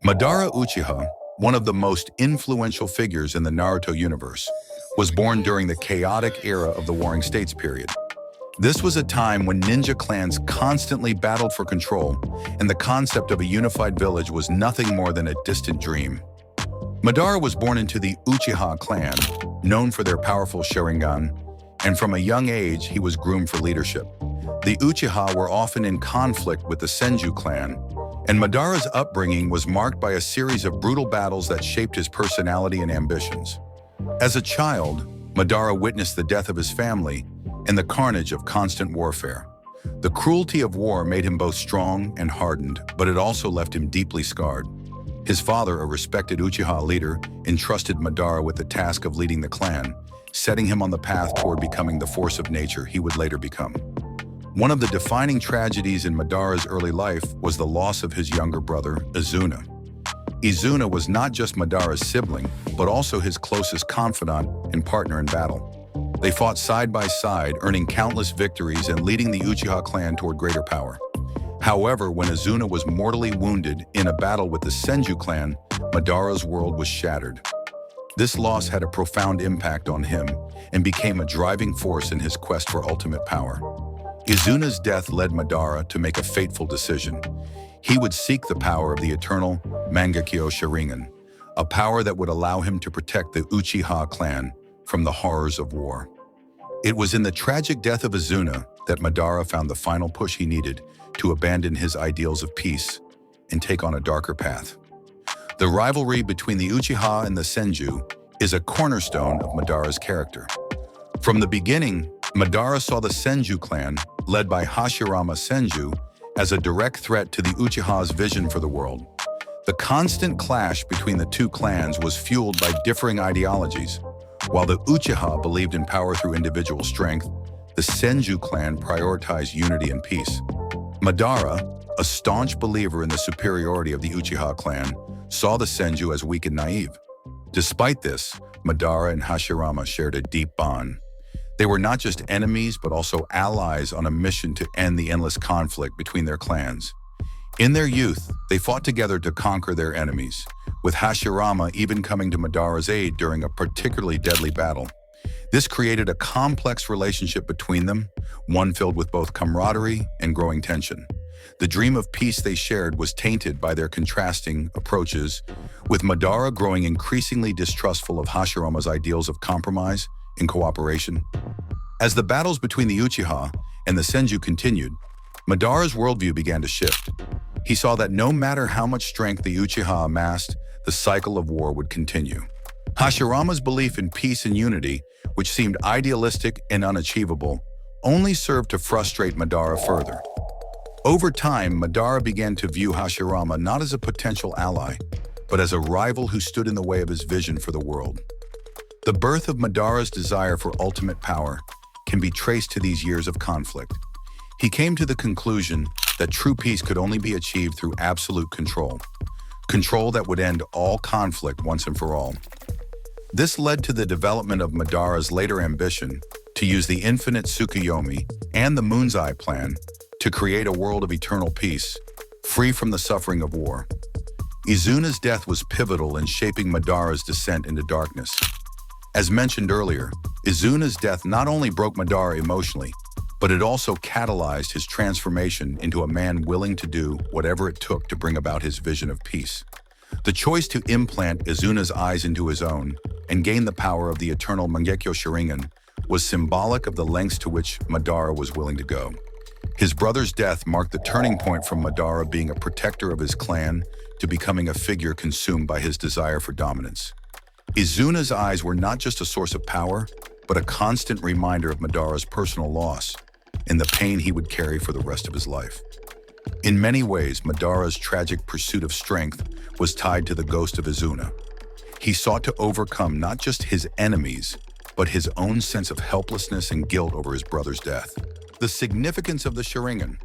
Madara Uchiha, one of the most influential figures in the Naruto universe, was born during the chaotic era of the Warring States period. This was a time when ninja clans constantly battled for control, and the concept of a unified village was nothing more than a distant dream. Madara was born into the Uchiha clan, known for their powerful Sharingan, and from a young age he was groomed for leadership. The Uchiha were often in conflict with the Senju clan, and Madara's upbringing was marked by a series of brutal battles that shaped his personality and ambitions. As a child, Madara witnessed the death of his family and the carnage of constant warfare. The cruelty of war made him both strong and hardened, but it also left him deeply scarred. His father, a respected Uchiha leader, entrusted Madara with the task of leading the clan, setting him on the path toward becoming the force of nature he would later become. One of the defining tragedies in Madara's early life was the loss of his younger brother, Izuna. Izuna was not just Madara's sibling, but also his closest confidant and partner in battle. They fought side by side, earning countless victories and leading the Uchiha clan toward greater power. However, when Izuna was mortally wounded in a battle with the Senju clan, Madara's world was shattered. This loss had a profound impact on him and became a driving force in his quest for ultimate power. Izuna's death led Madara to make a fateful decision. He would seek the power of the eternal Mangekyo Sharingan, a power that would allow him to protect the Uchiha clan from the horrors of war. It was in the tragic death of Izuna that Madara found the final push he needed to abandon his ideals of peace and take on a darker path. The rivalry between the Uchiha and the Senju is a cornerstone of Madara's character. From the beginning, Madara saw the Senju clan, led by Hashirama Senju, as a direct threat to the Uchiha's vision for the world. The constant clash between the two clans was fueled by differing ideologies. While the Uchiha believed in power through individual strength, the Senju clan prioritized unity and peace. Madara, a staunch believer in the superiority of the Uchiha clan, saw the Senju as weak and naive. Despite this, Madara and Hashirama shared a deep bond. They were not just enemies, but also allies on a mission to end the endless conflict between their clans. In their youth, they fought together to conquer their enemies, with Hashirama even coming to Madara's aid during a particularly deadly battle. This created a complex relationship between them, one filled with both camaraderie and growing tension. The dream of peace they shared was tainted by their contrasting approaches, with Madara growing increasingly distrustful of Hashirama's ideals of compromise and cooperation. As the battles between the Uchiha and the Senju continued, Madara's worldview began to shift. He saw that no matter how much strength the Uchiha amassed, the cycle of war would continue. Hashirama's belief in peace and unity, which seemed idealistic and unachievable, only served to frustrate Madara further. Over time, Madara began to view Hashirama not as a potential ally, but as a rival who stood in the way of his vision for the world. The birth of Madara's desire for ultimate power can be traced to these years of conflict. He came to the conclusion that true peace could only be achieved through absolute control that would end all conflict once and for all. This led to the development of Madara's later ambition to use the Infinite Tsukuyomi and the Moon's Eye plan to create a world of eternal peace, free from the suffering of war. Izuna's death was pivotal in shaping Madara's descent into darkness. As mentioned earlier, Izuna's death not only broke Madara emotionally, but it also catalyzed his transformation into a man willing to do whatever it took to bring about his vision of peace. The choice to implant Izuna's eyes into his own and gain the power of the eternal Mangekyo Sharingan was symbolic of the lengths to which Madara was willing to go. His brother's death marked the turning point from Madara being a protector of his clan to becoming a figure consumed by his desire for dominance. Izuna's eyes were not just a source of power, but a constant reminder of Madara's personal loss and the pain he would carry for the rest of his life. In many ways, Madara's tragic pursuit of strength was tied to the ghost of Izuna. He sought to overcome not just his enemies, but his own sense of helplessness and guilt over his brother's death. The significance of the Sharingan.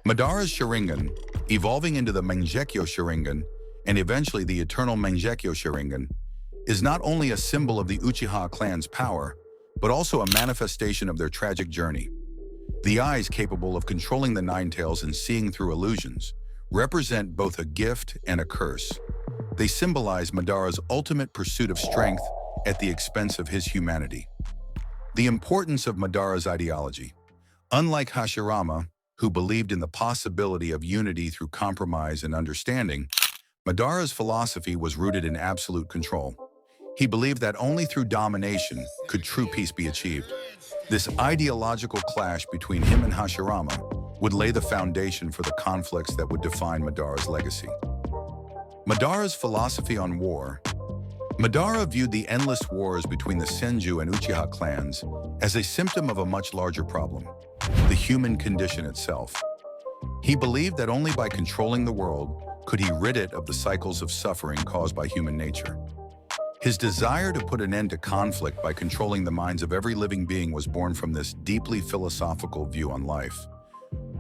Madara's Sharingan, evolving into the Mangekyo Sharingan, and eventually the eternal Mangekyo Sharingan, is not only a symbol of the Uchiha clan's power, but also a manifestation of their tragic journey. The eyes capable of controlling the Nine Tails and seeing through illusions represent both a gift and a curse. They symbolize Madara's ultimate pursuit of strength at the expense of his humanity. The importance of Madara's ideology. Unlike Hashirama, who believed in the possibility of unity through compromise and understanding, Madara's philosophy was rooted in absolute control. He believed that only through domination could true peace be achieved. This ideological clash between him and Hashirama would lay the foundation for the conflicts that would define Madara's legacy. Madara's philosophy on war. Madara viewed the endless wars between the Senju and Uchiha clans as a symptom of a much larger problem, the human condition itself. He believed that only by controlling the world could he rid it of the cycles of suffering caused by human nature. His desire to put an end to conflict by controlling the minds of every living being was born from this deeply philosophical view on life.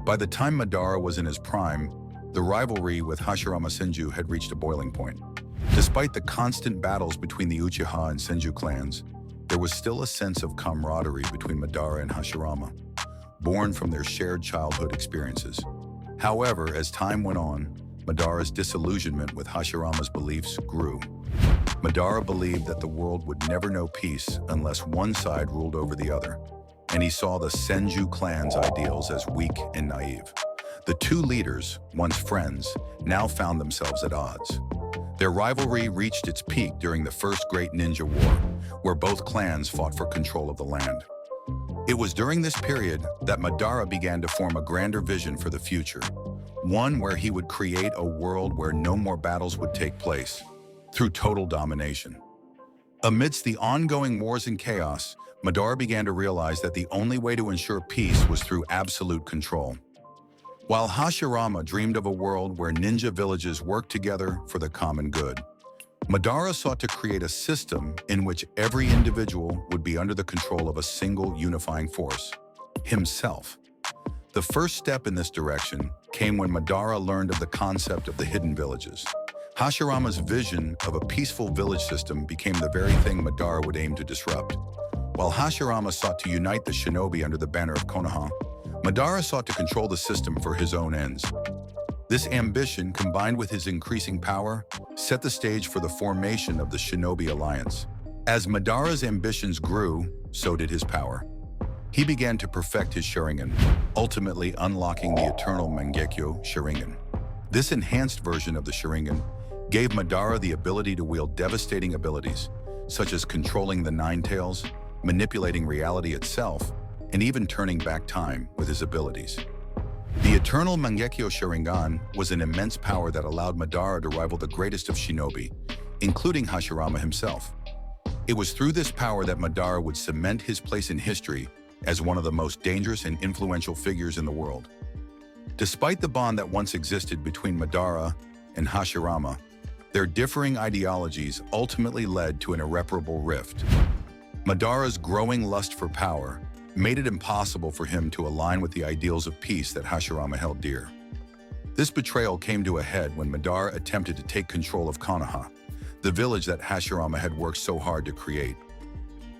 By the time Madara was in his prime, the rivalry with Hashirama Senju had reached a boiling point. Despite the constant battles between the Uchiha and Senju clans, there was still a sense of camaraderie between Madara and Hashirama, born from their shared childhood experiences. However, as time went on, Madara's disillusionment with Hashirama's beliefs grew. Madara believed that the world would never know peace unless one side ruled over the other, and he saw the Senju clan's ideals as weak and naive. The two leaders, once friends, now found themselves at odds. Their rivalry reached its peak during the First Great Ninja War, where both clans fought for control of the land. It was during this period that Madara began to form a grander vision for the future, one where he would create a world where no more battles would take place, through total domination. Amidst the ongoing wars and chaos, Madara began to realize that the only way to ensure peace was through absolute control. While Hashirama dreamed of a world where ninja villages worked together for the common good, Madara sought to create a system in which every individual would be under the control of a single unifying force, himself. The first step in this direction came when Madara learned of the concept of the hidden villages. Hashirama's vision of a peaceful village system became the very thing Madara would aim to disrupt. While Hashirama sought to unite the Shinobi under the banner of Konoha, Madara sought to control the system for his own ends. This ambition, combined with his increasing power, set the stage for the formation of the Shinobi Alliance. As Madara's ambitions grew, so did his power. He began to perfect his Sharingan, ultimately unlocking the eternal Mangekyo Sharingan. This enhanced version of the Sharingan gave Madara the ability to wield devastating abilities, such as controlling the Nine Tails, manipulating reality itself, and even turning back time with his abilities. The eternal Mangekyo Sharingan was an immense power that allowed Madara to rival the greatest of Shinobi, including Hashirama himself. It was through this power that Madara would cement his place in history as one of the most dangerous and influential figures in the world. Despite the bond that once existed between Madara and Hashirama, their differing ideologies ultimately led to an irreparable rift. Madara's growing lust for power made it impossible for him to align with the ideals of peace that Hashirama held dear. This betrayal came to a head when Madara attempted to take control of Konoha, the village that Hashirama had worked so hard to create.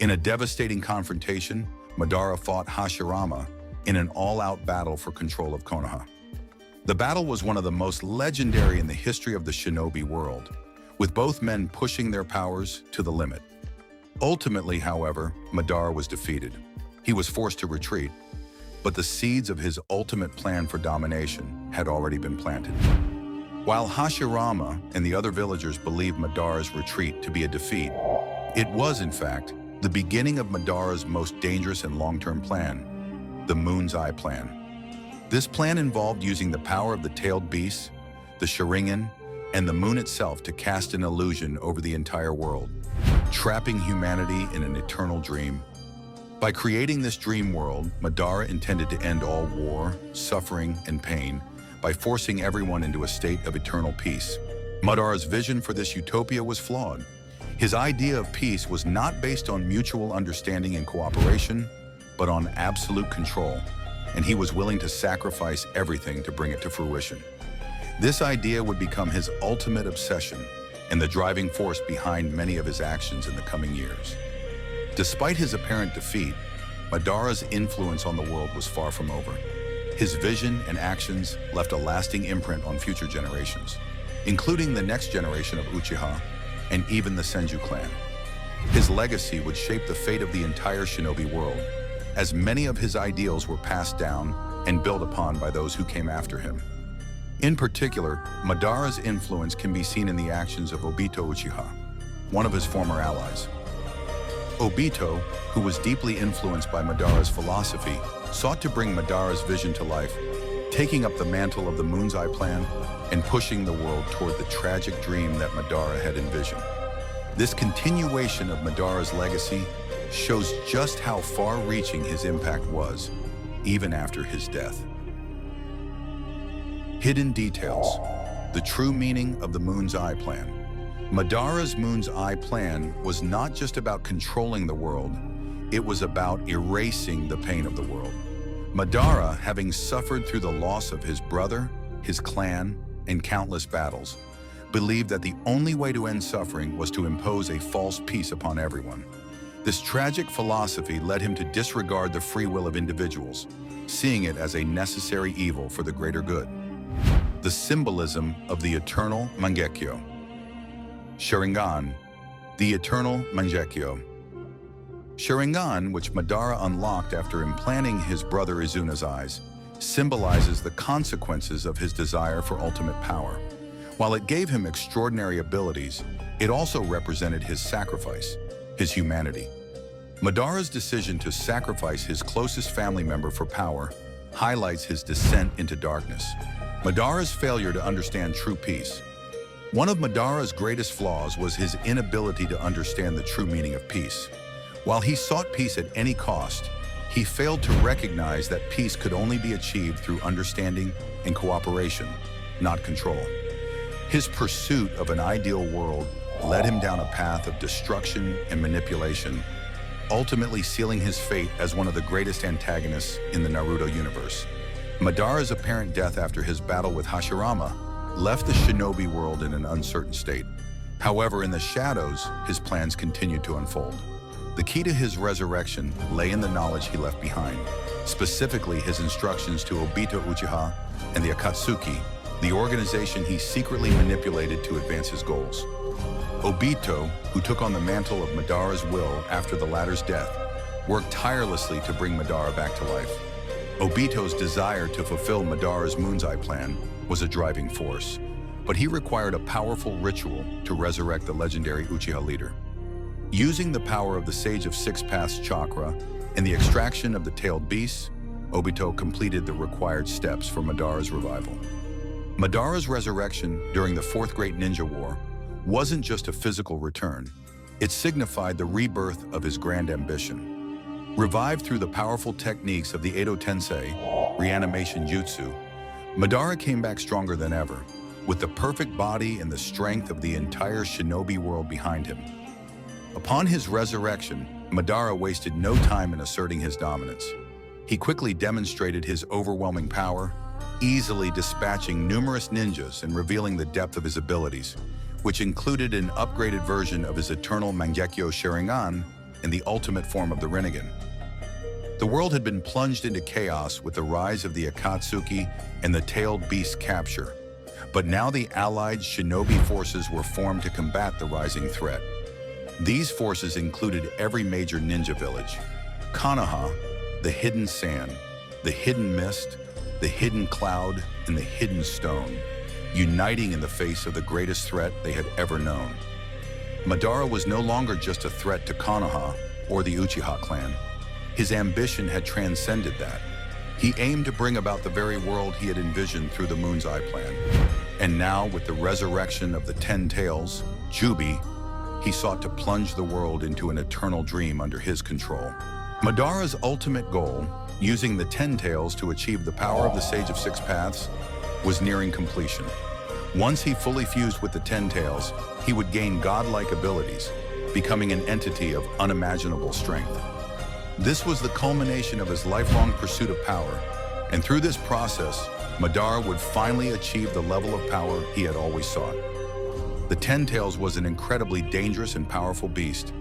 In a devastating confrontation, Madara fought Hashirama in an all-out battle for control of Konoha. The battle was one of the most legendary in the history of the Shinobi world, with both men pushing their powers to the limit. Ultimately, however, Madara was defeated. He was forced to retreat, but the seeds of his ultimate plan for domination had already been planted. While Hashirama and the other villagers believed Madara's retreat to be a defeat, it was, in fact, the beginning of Madara's most dangerous and long-term plan, the Moon's Eye Plan. This plan involved using the power of the tailed beasts, the Sharingan, and the moon itself to cast an illusion over the entire world, trapping humanity in an eternal dream. By creating this dream world, Madara intended to end all war, suffering, and pain by forcing everyone into a state of eternal peace. Madara's vision for this utopia was flawed. His idea of peace was not based on mutual understanding and cooperation, but on absolute control, and he was willing to sacrifice everything to bring it to fruition. This idea would become his ultimate obsession and the driving force behind many of his actions in the coming years. Despite his apparent defeat, Madara's influence on the world was far from over. His vision and actions left a lasting imprint on future generations, including the next generation of Uchiha and even the Senju clan. His legacy would shape the fate of the entire Shinobi world, as many of his ideals were passed down and built upon by those who came after him. In particular, Madara's influence can be seen in the actions of Obito Uchiha, one of his former allies. Obito, who was deeply influenced by Madara's philosophy, sought to bring Madara's vision to life, taking up the mantle of the Moon's Eye Plan and pushing the world toward the tragic dream that Madara had envisioned. This continuation of Madara's legacy shows just how far-reaching his impact was, even after his death. Hidden details: the true meaning of the Moon's Eye Plan. Madara's Moon's Eye Plan was not just about controlling the world, it was about erasing the pain of the world. Madara, having suffered through the loss of his brother, his clan, and countless battles, believed that the only way to end suffering was to impose a false peace upon everyone. This tragic philosophy led him to disregard the free will of individuals, seeing it as a necessary evil for the greater good. The symbolism of the eternal Mangekyo. Sharingan, the eternal Mangekyo. Sharingan, which Madara unlocked after implanting his brother Izuna's eyes, symbolizes the consequences of his desire for ultimate power. While it gave him extraordinary abilities, it also represented his sacrifice, his humanity. Madara's decision to sacrifice his closest family member for power highlights his descent into darkness. Madara's failure to understand true peace. One of Madara's greatest flaws was his inability to understand the true meaning of peace. While he sought peace at any cost, he failed to recognize that peace could only be achieved through understanding and cooperation, not control. His pursuit of an ideal world led him down a path of destruction and manipulation, ultimately sealing his fate as one of the greatest antagonists in the Naruto universe. Madara's apparent death after his battle with Hashirama left the Shinobi world in an uncertain state. However, in the shadows, his plans continued to unfold. The key to his resurrection lay in the knowledge he left behind, specifically his instructions to Obito Uchiha and the Akatsuki, the organization he secretly manipulated to advance his goals. Obito, who took on the mantle of Madara's will after the latter's death, worked tirelessly to bring Madara back to life. Obito's desire to fulfill Madara's Moon's Eye Plan was a driving force, but he required a powerful ritual to resurrect the legendary Uchiha leader. Using the power of the Sage of Six Paths chakra and the extraction of the tailed beasts, Obito completed the required steps for Madara's revival. Madara's resurrection during the Fourth Great Ninja War wasn't just a physical return, it signified the rebirth of his grand ambition. Revived through the powerful techniques of the Edo Tensei, reanimation jutsu, Madara came back stronger than ever, with the perfect body and the strength of the entire Shinobi world behind him. Upon his resurrection, Madara wasted no time in asserting his dominance. He quickly demonstrated his overwhelming power, easily dispatching numerous ninjas and revealing the depth of his abilities, which included an upgraded version of his eternal Mangekyo Sharingan and the ultimate form of the Rinnegan. The world had been plunged into chaos with the rise of the Akatsuki and the tailed beast's capture, but now the allied Shinobi forces were formed to combat the rising threat. These forces included every major ninja village: Konoha, the Hidden Sand, the Hidden Mist, the Hidden Cloud, and the Hidden Stone, uniting in the face of the greatest threat they had ever known. Madara was no longer just a threat to Konoha or the Uchiha clan. His ambition had transcended that. He aimed to bring about the very world he had envisioned through the Moon's Eye Plan. And now, with the resurrection of the Ten Tails, Jubi, he sought to plunge the world into an eternal dream under his control. Madara's ultimate goal, using the Ten Tails to achieve the power of the Sage of Six Paths, was nearing completion. Once he fully fused with the Ten Tails, he would gain godlike abilities, becoming an entity of unimaginable strength. This was the culmination of his lifelong pursuit of power, and through this process, Madara would finally achieve the level of power he had always sought. The Ten Tails was an incredibly dangerous and powerful beast,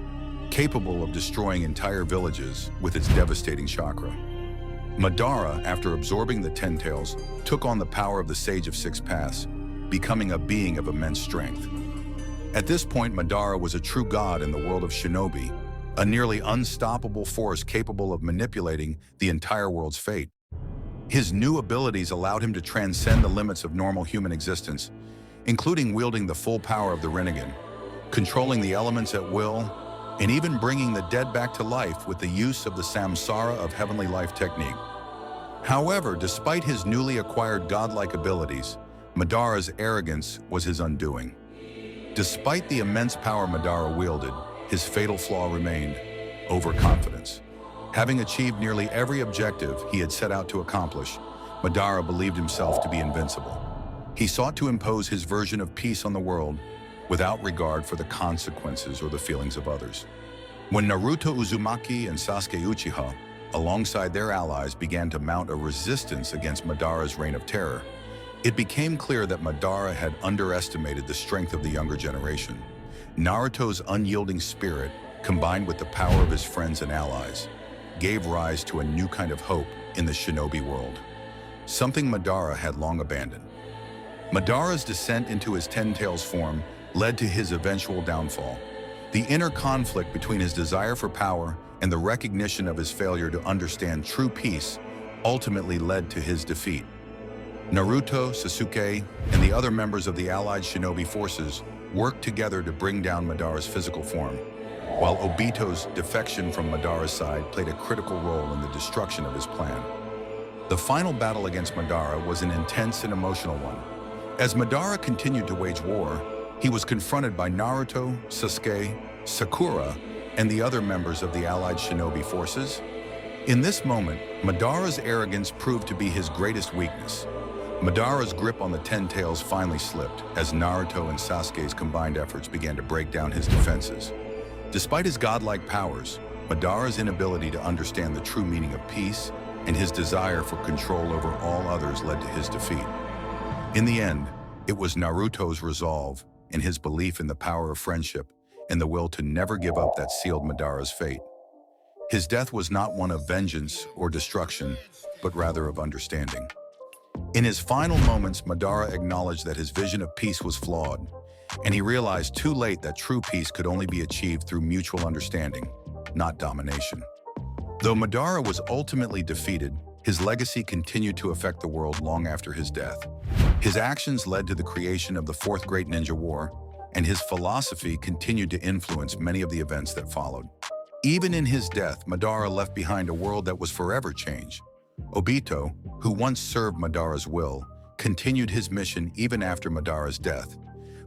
capable of destroying entire villages with its devastating chakra. Madara, after absorbing the Ten Tails, took on the power of the Sage of Six Paths, becoming a being of immense strength. At this point, Madara was a true god in the world of Shinobi, a nearly unstoppable force capable of manipulating the entire world's fate. His new abilities allowed him to transcend the limits of normal human existence, including wielding the full power of the Rinnegan, controlling the elements at will, and even bringing the dead back to life with the use of the Samsara of Heavenly Life technique. However, despite his newly acquired godlike abilities, Madara's arrogance was his undoing. Despite the immense power Madara wielded, his fatal flaw remained: overconfidence. Having achieved nearly every objective he had set out to accomplish, Madara believed himself to be invincible. He sought to impose his version of peace on the world without regard for the consequences or the feelings of others. When Naruto Uzumaki and Sasuke Uchiha, alongside their allies, began to mount a resistance against Madara's reign of terror, it became clear that Madara had underestimated the strength of the younger generation. Naruto's unyielding spirit, combined with the power of his friends and allies, gave rise to a new kind of hope in the shinobi world, something Madara had long abandoned. Madara's descent into his Ten Tails form led to his eventual downfall. The inner conflict between his desire for power and the recognition of his failure to understand true peace ultimately led to his defeat. Naruto, Sasuke, and the other members of the allied shinobi forces worked together to bring down Madara's physical form, while Obito's defection from Madara's side played a critical role in the destruction of his plan. The final battle against Madara was an intense and emotional one. As Madara continued to wage war, he was confronted by Naruto, Sasuke, Sakura, and the other members of the allied shinobi forces. In this moment, Madara's arrogance proved to be his greatest weakness. Madara's grip on the Ten Tails finally slipped as Naruto and Sasuke's combined efforts began to break down his defenses. Despite his godlike powers, Madara's inability to understand the true meaning of peace and his desire for control over all others led to his defeat. In the end, it was Naruto's resolve and his belief in the power of friendship and the will to never give up that sealed Madara's fate. His death was not one of vengeance or destruction, but rather of understanding. In his final moments, Madara acknowledged that his vision of peace was flawed, and he realized too late that true peace could only be achieved through mutual understanding, not domination. Though Madara was ultimately defeated, his legacy continued to affect the world long after his death. His actions led to the creation of the Fourth Great Ninja War, and his philosophy continued to influence many of the events that followed. Even in his death, Madara left behind a world that was forever changed. Obito, who once served Madara's will, continued his mission even after Madara's death,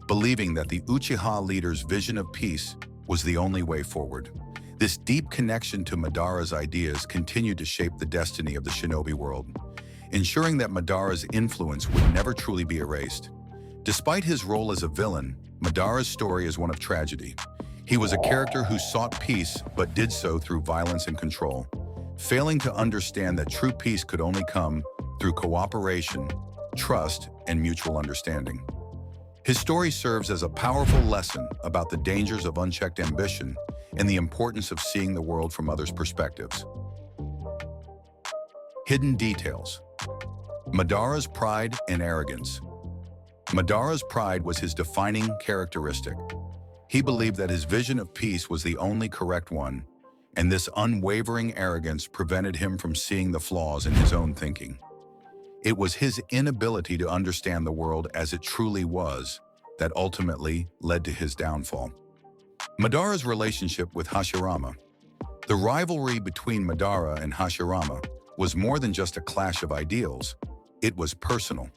believing that the Uchiha leader's vision of peace was the only way forward. This deep connection to Madara's ideas continued to shape the destiny of the shinobi world, ensuring that Madara's influence would never truly be erased. Despite his role as a villain, Madara's story is one of tragedy. He was a character who sought peace but did so through violence and control, failing to understand that true peace could only come through cooperation, trust, and mutual understanding. His story serves as a powerful lesson about the dangers of unchecked ambition and the importance of seeing the world from others' perspectives. Hidden details. Madara's pride and arrogance. Madara's pride was his defining characteristic. He believed that his vision of peace was the only correct one, and this unwavering arrogance prevented him from seeing the flaws in his own thinking. It was his inability to understand the world as it truly was that ultimately led to his downfall. Madara's relationship with Hashirama. The rivalry between Madara and Hashirama was more than just a clash of ideals. It was personal.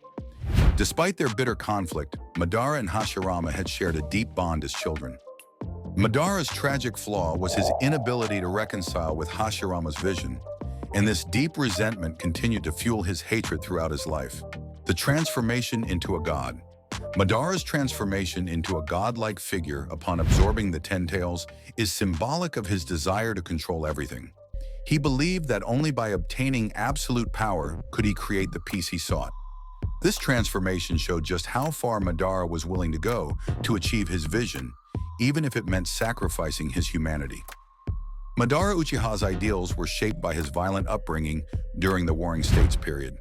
Despite their bitter conflict, Madara and Hashirama had shared a deep bond as children. Madara's tragic flaw was his inability to reconcile with Hashirama's vision, and this deep resentment continued to fuel his hatred throughout his life. The transformation into a god. Madara's transformation into a godlike figure upon absorbing the Ten Tails is symbolic of his desire to control everything. He believed that only by obtaining absolute power could he create the peace he sought. This transformation showed just how far Madara was willing to go to achieve his vision, even if it meant sacrificing his humanity. Madara Uchiha's ideals were shaped by his violent upbringing during the Warring States period.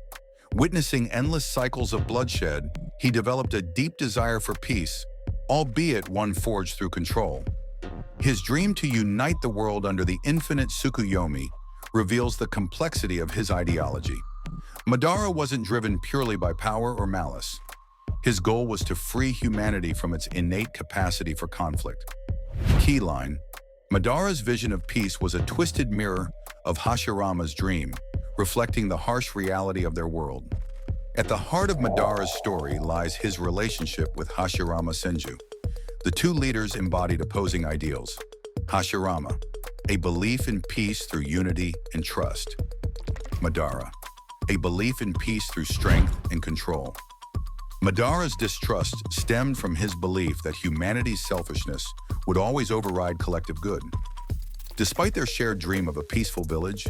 Witnessing endless cycles of bloodshed, he developed a deep desire for peace, albeit one forged through control. His dream to unite the world under the Infinite Tsukuyomi reveals the complexity of his ideology. Madara wasn't driven purely by power or malice. His goal was to free humanity from its innate capacity for conflict. Keyline: Madara's vision of peace was a twisted mirror of Hashirama's dream, reflecting the harsh reality of their world. At the heart of Madara's story lies his relationship with Hashirama Senju. The two leaders embodied opposing ideals. Hashirama, a belief in peace through unity and trust. Madara, a belief in peace through strength and control. Madara's distrust stemmed from his belief that humanity's selfishness would always override collective good. Despite their shared dream of a peaceful village,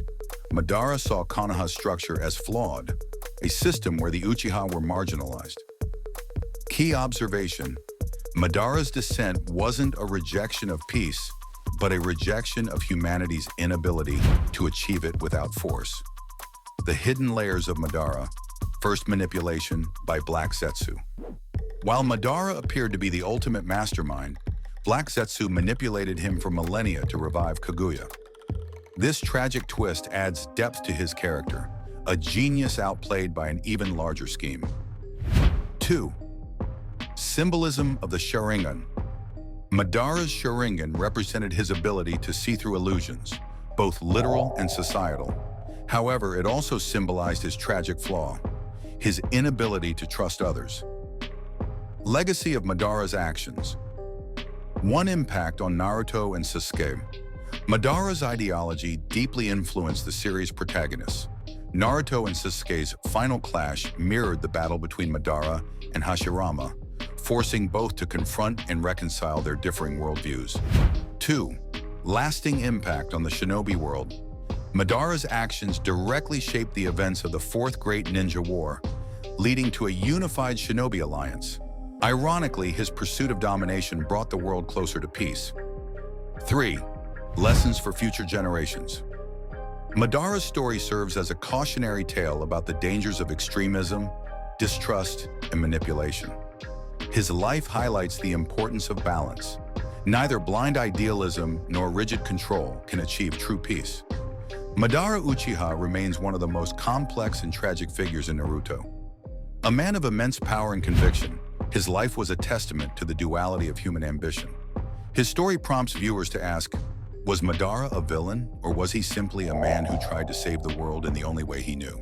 Madara saw Konoha's structure as flawed, a system where the Uchiha were marginalized. Key observation: Madara's dissent wasn't a rejection of peace, but a rejection of humanity's inability to achieve it without force. The hidden layers of Madara. First, manipulation by Black Zetsu. While Madara appeared to be the ultimate mastermind, Black Zetsu manipulated him for millennia to revive Kaguya. This tragic twist adds depth to his character, a genius outplayed by an even larger scheme. 2. Symbolism of the Sharingan. Madara's Sharingan represented his ability to see through illusions, both literal and societal. However, it also symbolized his tragic flaw, his inability to trust others. Legacy of Madara's actions. One impact on Naruto and Sasuke. Madara's ideology deeply influenced the series' protagonists. Naruto and Sasuke's final clash mirrored the battle between Madara and Hashirama, forcing both to confront and reconcile their differing worldviews. 2. Lasting impact on the Shinobi world. Madara's actions directly shaped the events of the Fourth Great Ninja War, leading to a unified Shinobi alliance. Ironically, his pursuit of domination brought the world closer to peace. 3. Lessons for future generations. Madara's story serves as a cautionary tale about the dangers of extremism, distrust, and manipulation. His life highlights the importance of balance. Neither blind idealism nor rigid control can achieve true peace. Madara Uchiha remains one of the most complex and tragic figures in Naruto. A man of immense power and conviction, his life was a testament to the duality of human ambition. His story prompts viewers to ask, was Madara a villain, or was he simply a man who tried to save the world in the only way he knew?